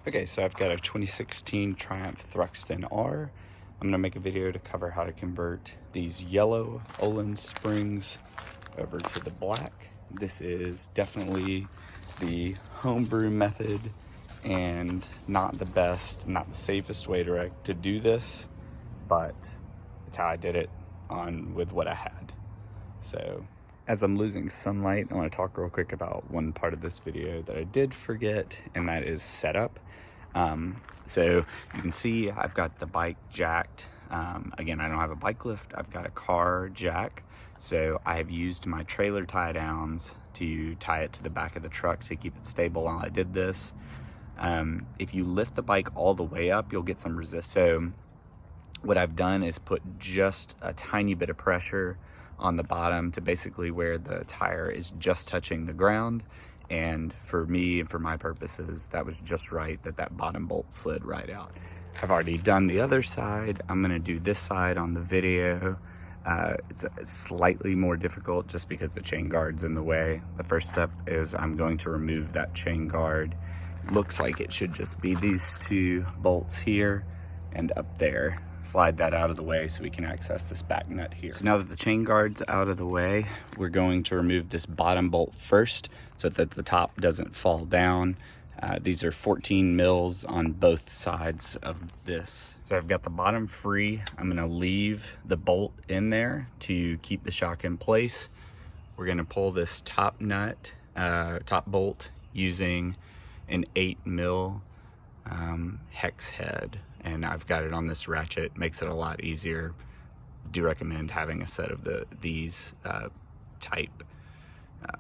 Okay, so I've got a 2016 Triumph Thruxton R. I'm gonna make a video to cover how to convert these yellow Ohlins springs over to the black. This is definitely the homebrew method and not the best, not the safest way to do this, but it's how I did it with what I had. So as I'm losing sunlight, I want to talk real quick about one part of this video that I did forget, and that is setup. So you can see I've got the bike jacked. Again, I don't have a bike lift, I've got a car jack. So I have used my trailer tie downs to tie it to the back of the truck to keep it stable while I did this. If you lift the bike all the way up, you'll get some resistance. So what I've done is put just a tiny bit of pressure on the bottom to basically where the tire is just touching the ground. And for me and for my purposes, that was just right, that bottom bolt slid right out. I've already done the other side. I'm gonna do this side on the video. It's slightly more difficult just because the chain guard's in the way. The first step is I'm going to remove that chain guard. Looks like it should just be these two bolts here and up there. Slide that out of the way so we can access this back nut here. So now that the chain guard's out of the way, we're going to remove this bottom bolt first so that the top doesn't fall down. These are 14 mils on both sides of this. So I've got the bottom free. I'm gonna leave the bolt in there to keep the shock in place. We're gonna pull this top nut, top bolt using an 8 mil hex head. And I've got it on this ratchet, makes it a lot easier. Do recommend having a set of these type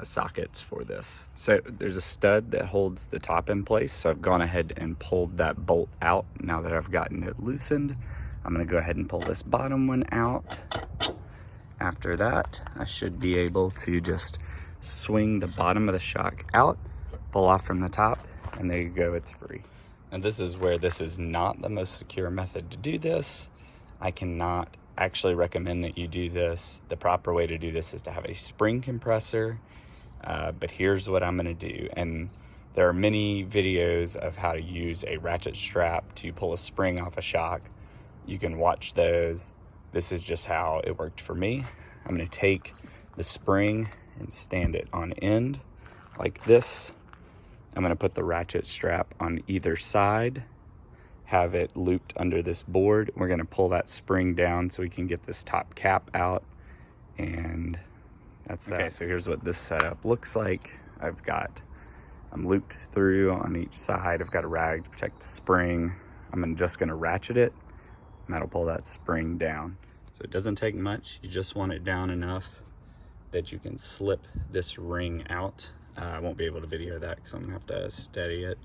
sockets for this. So there's a stud that holds the top in place. So I've gone ahead and pulled that bolt out. Now that I've gotten it loosened, I'm gonna go ahead and pull this bottom one out. After that, I should be able to just swing the bottom of the shock out, pull off from the top, and there you go, it's free. And this is where this is not the most secure method to do this. I cannot actually recommend that you do this. The proper way to do this is to have a spring compressor, but here's what I'm gonna do. And there are many videos of how to use a ratchet strap to pull a spring off a shock. You can watch those. This is just how it worked for me. I'm gonna take the spring and stand it on end like this. I'm gonna put the ratchet strap on either side, have it looped under this board. We're gonna pull that spring down so we can get this top cap out, and that's that. Okay, so here's what this setup looks like. I'm looped through on each side. I've got a rag to protect the spring. I'm just gonna ratchet it, and that'll pull that spring down. So it doesn't take much. You just want it down enough that you can slip this ring out. I won't be able to video that because I'm gonna have to steady it,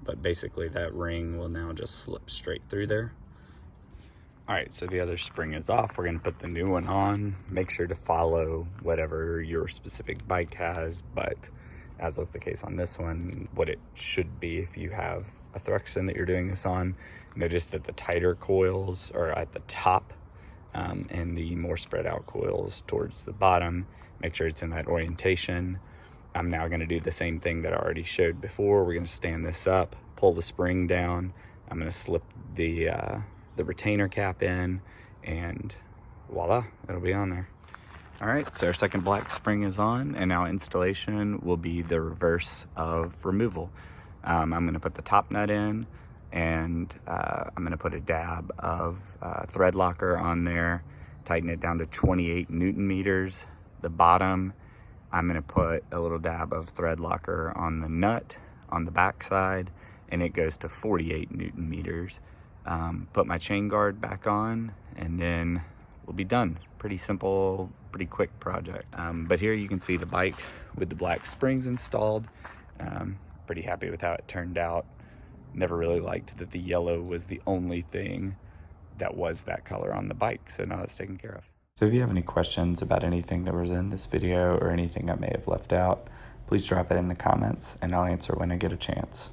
but basically that ring will now just slip straight through there. All right, so the other spring is off. We're gonna put the new one on. Make sure to follow whatever your specific bike has, but as was the case on this one, what it should be if you have a Thruxton that you're doing this on. Notice that the tighter coils are at the top and the more spread out coils towards the bottom. Make sure it's in that orientation. I'm now gonna do the same thing that I already showed before. We're gonna stand this up, pull the spring down. I'm gonna slip the retainer cap in, and voila, it'll be on there. All right, so our second black spring is on, and now installation will be the reverse of removal. I'm gonna put the top nut in, and I'm gonna put a dab of thread locker on there, tighten it down to 28 Newton meters. The bottom, I'm gonna put a little dab of thread locker on the nut on the back side, and it goes to 48 Newton meters. Put my chain guard back on, and then we'll be done. Pretty simple, pretty quick project. But here you can see the bike with the black springs installed. Pretty happy with how it turned out. Never really liked that the yellow was the only thing that was that color on the bike, so now that's taken care of. So if you have any questions about anything that was in this video or anything I may have left out, please drop it in the comments and I'll answer when I get a chance.